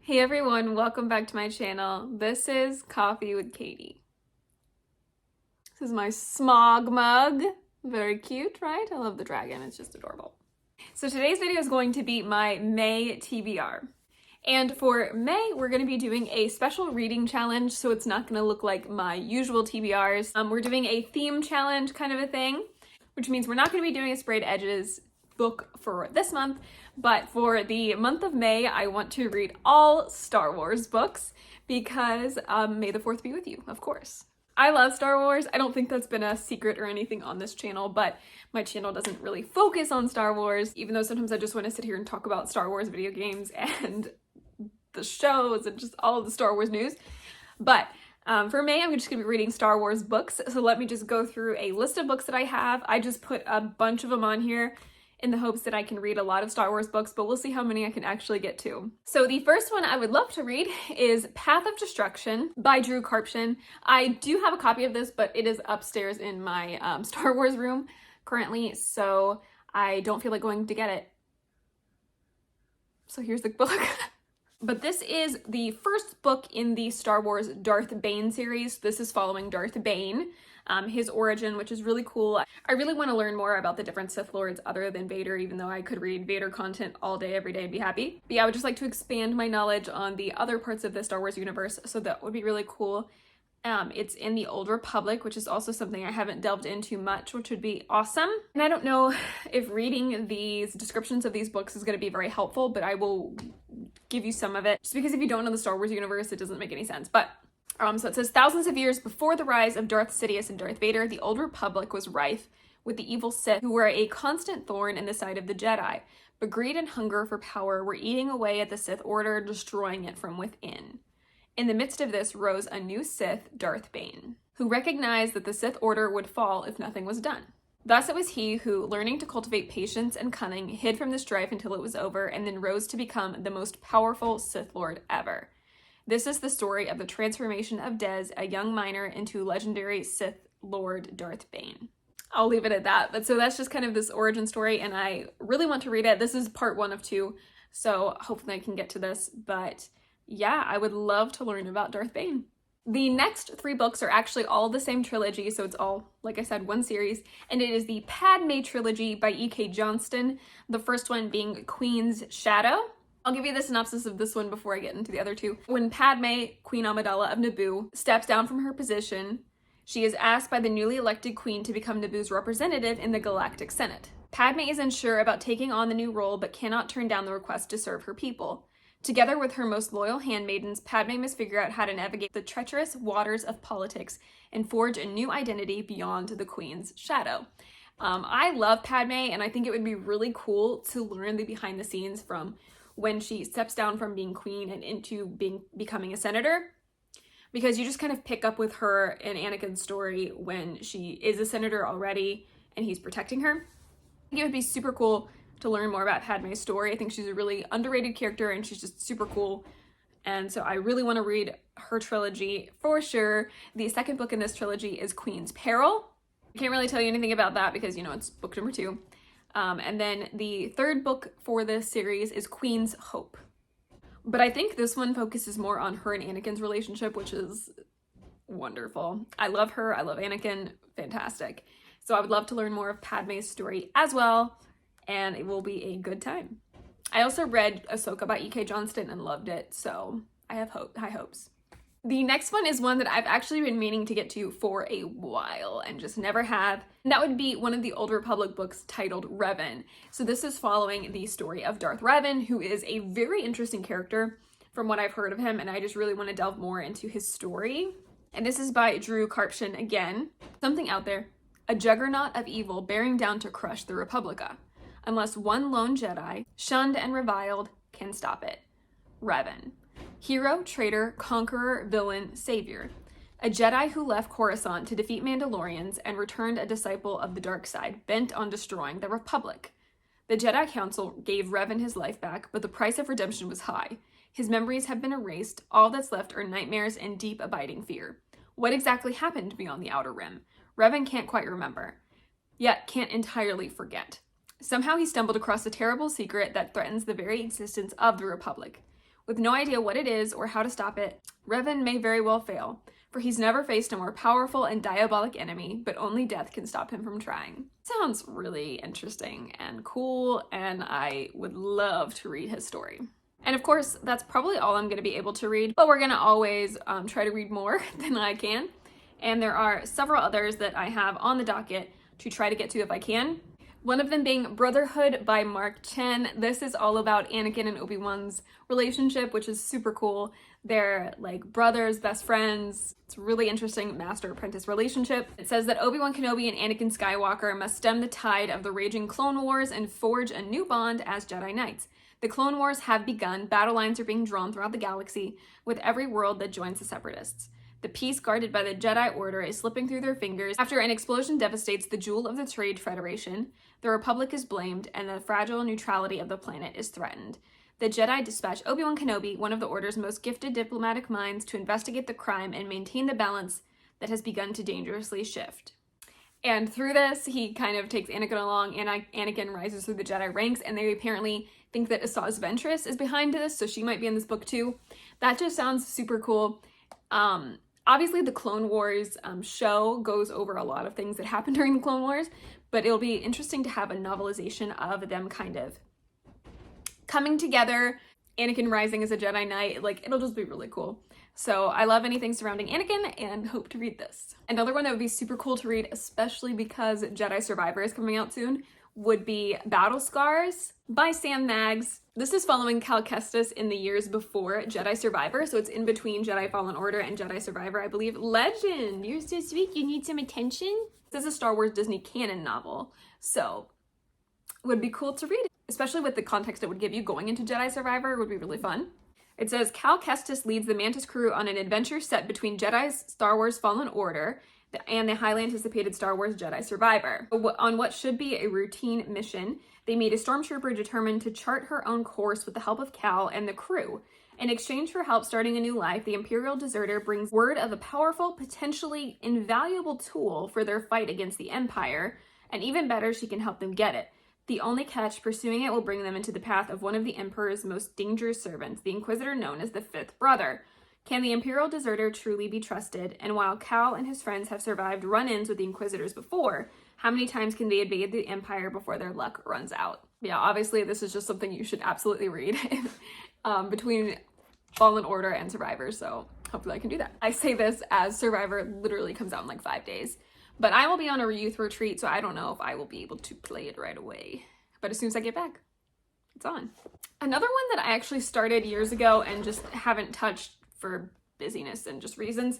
Hey everyone, welcome back to my channel. This is Coffee with Katie. This is my smog mug. Very cute, right? I love the dragon, it's just adorable. So today's video is going to be my May TBR. And for May, we're going to be doing a special reading challenge, so it's not going to look like my usual TBRs. We're doing a theme challenge kind of a thing, which means we're not going to be doing a sprayed edges book for this month, but for the month of May, I want to read all Star Wars books because May the 4th be with you, of course. I love Star Wars. I don't think that's been a secret or anything on this channel, but my channel doesn't really focus on Star Wars, even though sometimes I just want to sit here and talk about Star Wars video games and the shows and just all of the Star Wars news. But for May, I'm just going to be reading Star Wars books. So let me just go through a list of books that I have. I just put a bunch of them on here in the hopes that I can read a lot of Star Wars books, but we'll see how many I can actually get to. So the first one I would love to read is Path of Destruction by Drew Karpyshyn. I do have a copy of this, but it is upstairs in my Star Wars room currently, so I don't feel like going to get it. So here's the book. But this is the first book in the Star Wars Darth Bane series. This is following Darth Bane, his origin, which is really cool. I really want to learn more about the different Sith Lords other than Vader, even though I could read Vader content all day, every day and be happy. But yeah, I would just like to expand my knowledge on the other parts of the Star Wars universe, so that would be really cool. It's in the Old Republic, which is also something I haven't delved into much, which would be awesome. And I don't know if reading these descriptions of these books is going to be very helpful, but I will give you some of it, just because if you don't know the Star Wars universe, it doesn't make any sense. But so it says, thousands of years before the rise of Darth Sidious and Darth Vader, the Old Republic was rife with the evil Sith, who were a constant thorn in the side of the Jedi. But greed and hunger for power were eating away at the Sith Order, destroying it from within. In the midst of this rose a new Sith, Darth Bane, who recognized that the Sith Order would fall if nothing was done. Thus it was he who, learning to cultivate patience and cunning, hid from the strife until it was over, and then rose to become the most powerful Sith Lord ever. This is the story of the transformation of Dez, a young miner, into legendary Sith Lord Darth Bane. I'll leave it at that. But so that's just kind of this origin story, and I really want to read it. This is part 1 of 2, so hopefully I can get to this. But yeah, I would love to learn about Darth Bane. The next 3 books are actually all the same trilogy, so it's all, like I said, one series, and it is the Padme trilogy by E.K. Johnston, the first one being Queen's Shadow. I'll give you the synopsis of this one before I get into the other 2. When Padme, Queen Amidala of Naboo, steps down from her position, she is asked by the newly elected queen to become Naboo's representative in the Galactic Senate. Padme is unsure about taking on the new role, but cannot turn down the request to serve her people. Together with her most loyal handmaidens, Padme must figure out how to navigate the treacherous waters of politics and forge a new identity beyond the Queen's shadow. I love Padme, and I think it would be really cool to learn the behind the scenes from when she steps down from being queen and into becoming a senator, because you just kind of pick up with her and Anakin's story when she is a senator already and he's protecting her. I think it would be super cool to learn more about Padme's story. I think she's a really underrated character and she's just super cool. And so I really want to read her trilogy for sure. The second book in this trilogy is Queen's Peril. I can't really tell you anything about that because, you know, it's book number 2. And then the third book for this series is Queen's Hope. But I think this one focuses more on her and Anakin's relationship, which is wonderful. I love her. I love Anakin. Fantastic. So I would love to learn more of Padme's story as well, and it will be a good time. I also read Ahsoka by E.K. Johnston and loved it, so I have high hopes. The next one is one that I've actually been meaning to get to for a while and just never have. And that would be one of the Old Republic books titled Revan. So this is following the story of Darth Revan, who is a very interesting character from what I've heard of him, and I just really want to delve more into his story. And this is by Drew Karpyshyn again. Something out there. A juggernaut of evil bearing down to crush the Republica. Unless one lone Jedi, shunned and reviled, can stop it. Revan. Hero, traitor, conqueror, villain, savior. A Jedi who left Coruscant to defeat Mandalorians and returned a disciple of the dark side, bent on destroying the Republic. The Jedi Council gave Revan his life back, but the price of redemption was high. His memories have been erased. All that's left are nightmares and deep abiding fear. What exactly happened beyond the Outer Rim? Revan can't quite remember, yet can't entirely forget. Somehow he stumbled across a terrible secret that threatens the very existence of the Republic. With no idea what it is or how to stop it, Revan may very well fail, for he's never faced a more powerful and diabolic enemy, but only death can stop him from trying. Sounds really interesting and cool, and I would love to read his story. And of course, that's probably all I'm going to be able to read, but we're going to always try to read more than I can. And there are several others that I have on the docket to try to get to if I can. One of them being Brotherhood by Mark Chen. This is all about Anakin and Obi-Wan's relationship, which is super cool. They're like brothers, best friends. It's a really interesting master-apprentice relationship. It says that Obi-Wan Kenobi and Anakin Skywalker must stem the tide of the raging Clone Wars and forge a new bond as Jedi Knights. The Clone Wars have begun. Battle lines are being drawn throughout the galaxy, with every world that joins the Separatists. The peace guarded by the Jedi Order is slipping through their fingers after an explosion devastates the jewel of the Trade Federation. The Republic is blamed, and the fragile neutrality of the planet is threatened. The Jedi dispatch Obi-Wan Kenobi, one of the Order's most gifted diplomatic minds, to investigate the crime and maintain the balance that has begun to dangerously shift. And through this, he kind of takes Anakin along, and Anakin rises through the Jedi ranks, and they apparently think that Asajj Ventress is behind this, so she might be in this book too. That just sounds super cool. Obviously, the Clone Wars show goes over a lot of things that happened during the Clone Wars, but it'll be interesting to have a novelization of them kind of coming together, Anakin rising as a Jedi Knight. Like, it'll just be really cool. So I love anything surrounding Anakin and hope to read this. Another one that would be super cool to read, especially because Jedi Survivor is coming out soon, would be Battle Scars by Sam Maggs. This is following Cal Kestis in the years before Jedi Survivor, so it's in between Jedi Fallen Order and Jedi Survivor, I believe. Legend! You're so sweet, you need some attention? This is a Star Wars Disney canon novel, so would be cool to read, especially with the context it would give you going into Jedi Survivor. It would be really fun. It says, Cal Kestis leads the Mantis crew on an adventure set between Jedi's Star Wars Fallen Order and the highly anticipated Star Wars Jedi Survivor. On what should be a routine mission, they meet a stormtrooper determined to chart her own course with the help of Cal and the crew. In exchange for help starting a new life, the Imperial deserter brings word of a powerful, potentially invaluable tool for their fight against the Empire, and even better, she can help them get it. The only catch, pursuing it will bring them into the path of one of the Emperor's most dangerous servants, the Inquisitor known as the Fifth Brother. Can the Imperial deserter truly be trusted? And while Cal and his friends have survived run-ins with the Inquisitors before, how many times can they evade the Empire before their luck runs out? Yeah, obviously this is just something you should absolutely read between Fallen Order and Survivor, so hopefully I can do that. I say this as Survivor literally comes out in like 5 days. But I will be on a youth retreat, so I don't know if I will be able to play it right away. But as soon as I get back, it's on. Another one that I actually started years ago and just haven't touched for busyness and just reasons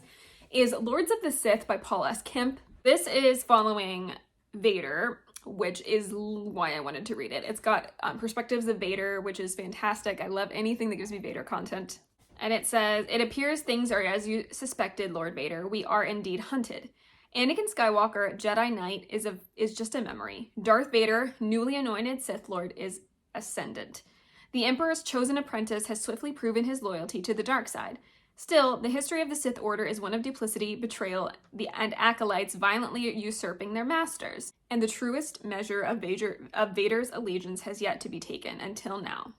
is Lords of the Sith by Paul S. Kemp. This is following Vader, which is why I wanted to read it. It's got perspectives of Vader, which is fantastic. I love anything that gives me Vader content. And it says, it appears things are as you suspected, Lord Vader. We are indeed hunted. Anakin Skywalker, Jedi Knight, is just a memory. Darth Vader, newly anointed Sith Lord, is ascendant. The Emperor's chosen apprentice has swiftly proven his loyalty to the dark side. Still, the history of the Sith Order is one of duplicity, betrayal, and acolytes violently usurping their masters. And the truest measure of Vader's allegiance has yet to be taken, until now.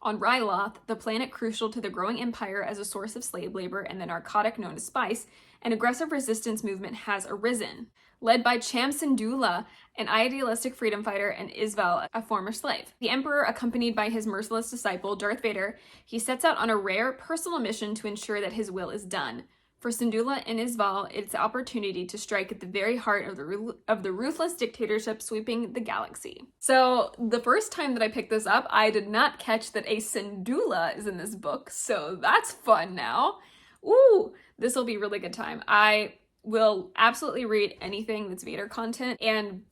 On Ryloth, the planet crucial to the growing empire as a source of slave labor and the narcotic known as spice, an aggressive resistance movement has arisen, led by Cham Syndulla, an idealistic freedom fighter, and Isval, a former slave. The Emperor, accompanied by his merciless disciple, Darth Vader, he sets out on a rare personal mission to ensure that his will is done. For Syndulla and Isval, it's the opportunity to strike at the very heart of the ruthless dictatorship sweeping the galaxy. So the first time that I picked this up, I did not catch that a Syndulla is in this book, so that's fun now. Ooh, this will be a really good time. I will absolutely read anything that's Vader content, and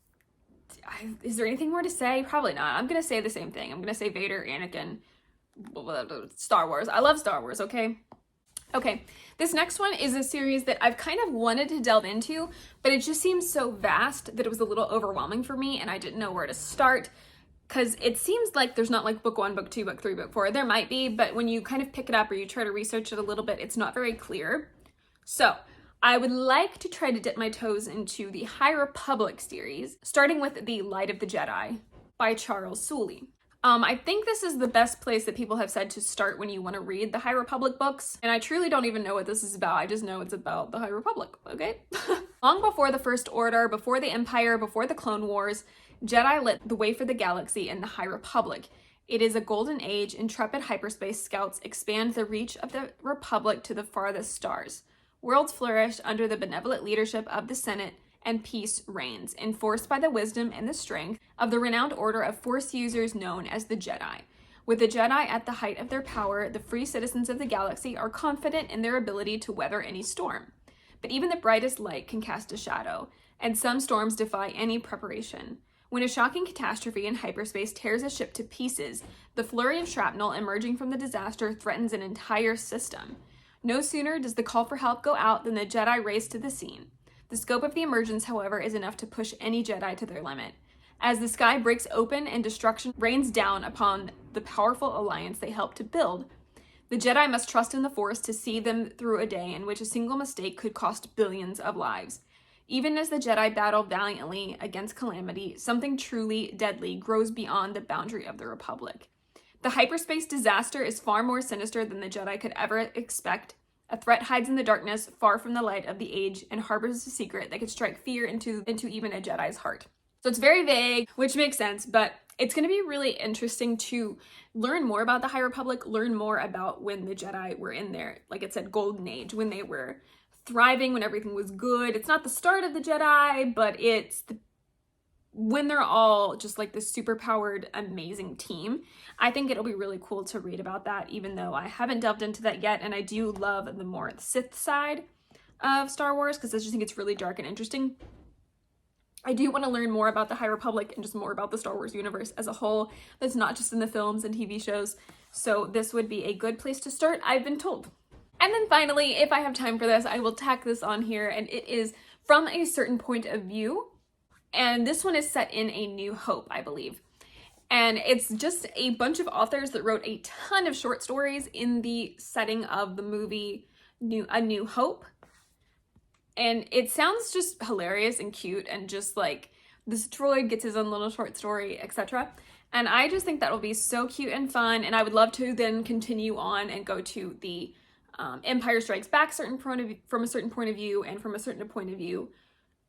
is there anything more to say? Probably not. I'm gonna say the same thing. I'm gonna say Vader, Anakin, Star Wars. I love Star Wars, okay? Okay, this next one is a series that I've kind of wanted to delve into, but it just seems so vast that it was a little overwhelming for me, and I didn't know where to start, because it seems like there's not like book 1, book 2, book 3, book 4. There might be, but when you kind of pick it up or you try to research it a little bit, it's not very clear. So I would like to try to dip my toes into the High Republic series, starting with The Light of the Jedi by Charles Soule. I think this is the best place that people have said to start when you want to read the High Republic books. And I truly don't even know what this is about. I just know it's about the High Republic, okay? Long before the First Order, before the Empire, before the Clone Wars, Jedi lit the way for the galaxy in the High Republic. It is a golden age. Intrepid hyperspace scouts expand the reach of the Republic to the farthest stars. Worlds flourish under the benevolent leadership of the Senate, and peace reigns, enforced by the wisdom and the strength of the renowned order of Force users known as the Jedi. With the Jedi at the height of their power, the free citizens of the galaxy are confident in their ability to weather any storm. But even the brightest light can cast a shadow, and some storms defy any preparation. When a shocking catastrophe in hyperspace tears a ship to pieces, the flurry of shrapnel emerging from the disaster threatens an entire system. No sooner does the call for help go out than the Jedi race to the scene. The scope of the emergence, however, is enough to push any Jedi to their limit. As the sky breaks open and destruction rains down upon the powerful alliance they helped to build, the Jedi must trust in the Force to see them through a day in which a single mistake could cost billions of lives. Even as the Jedi battle valiantly against calamity, something truly deadly grows beyond the boundary of the Republic. The hyperspace disaster is far more sinister than the Jedi could ever expect. A threat hides in the darkness, far from the light of the age, and harbors a secret that could strike fear into even a Jedi's heart. So it's very vague, which makes sense, but it's going to be really interesting to learn more about the High Republic, learn more about when the Jedi were in their, like it said, golden age, when they were thriving, when everything was good. It's not the start of the Jedi, but it's when they're all just like this super powered, amazing team. I think it'll be really cool to read about that, even though I haven't delved into that yet. And I do love the more Sith side of Star Wars because I just think it's really dark and interesting. I do want to learn more about the High Republic and just more about the Star Wars universe as a whole. That's not just in the films and TV shows. So this would be a good place to start, I've been told. And then finally, if I have time for this, I will tack this on here, and it is From a Certain Point of View. And this one is set in A New Hope, I believe. And it's just a bunch of authors that wrote a ton of short stories in the setting of the movie A New Hope. And it sounds just hilarious and cute, and just like this droid gets his own little short story, etc. And I just think that will be so cute and fun. And I would love to then continue on and go to the Empire Strikes Back from a certain point of view, and from a certain point of view,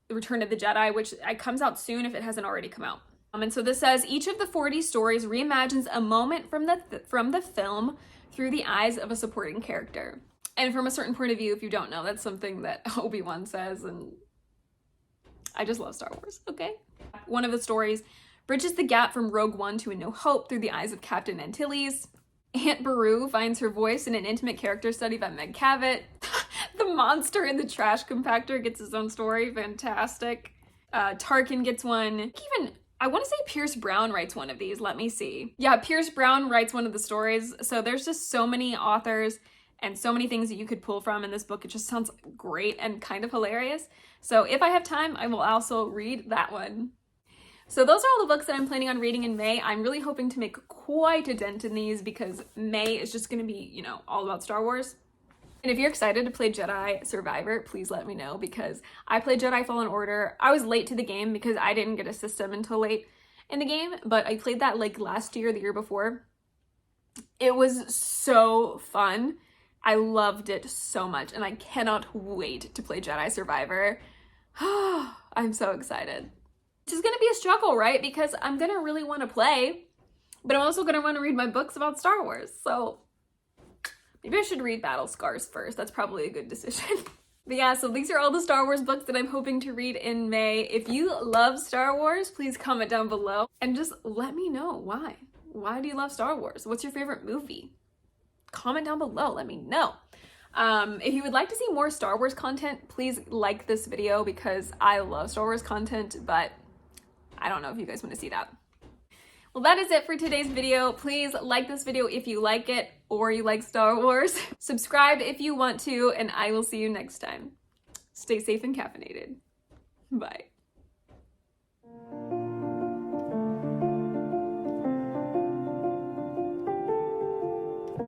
The Return of the Jedi, which comes out soon if it hasn't already come out. And so this says, each of the 40 stories reimagines a moment from the film through the eyes of a supporting character. And from a certain point of view, if you don't know, that's something that Obi-Wan says, and I just love Star Wars, okay? One of the stories bridges the gap from Rogue One to A New Hope through the eyes of Captain Antilles. Aunt Beru finds her voice in an intimate character study by Meg Cabot. The monster in the trash compactor gets his own story, fantastic. Tarkin gets one. Even, I want to say Pierce Brown writes one of these, let me see. Yeah, Pierce Brown writes one of the stories. So there's just so many authors and so many things that you could pull from in this book. It just sounds great and kind of hilarious. So if I have time, I will also read that one. So those are all the books that I'm planning on reading in May. I'm really hoping to make quite a dent in these because May is just going to be, you know, all about Star Wars. And if you're excited to play Jedi Survivor, please let me know, because I played Jedi Fallen Order. I was late to the game because I didn't get a system until late in the game, but I played that like last year, the year before. It was so fun. I loved it so much, and I cannot wait to play Jedi Survivor. I'm so excited. Which is going to be a struggle, right? Because I'm going to really want to play, but I'm also going to want to read my books about Star Wars. So maybe I should read Battle Scars first. That's probably a good decision. But yeah, so these are all the Star Wars books that I'm hoping to read in May. If you love Star Wars, please comment down below and just let me know why. Why do you love Star Wars? What's your favorite movie? Comment down below, let me know. If you would like to see more Star Wars content, please like this video because I love Star Wars content, but I don't know if you guys want to see that. Well, that is it for today's video. Please like this video if you like it or you like Star Wars. Subscribe if you want to, and I will see you next time. Stay safe and caffeinated. Bye.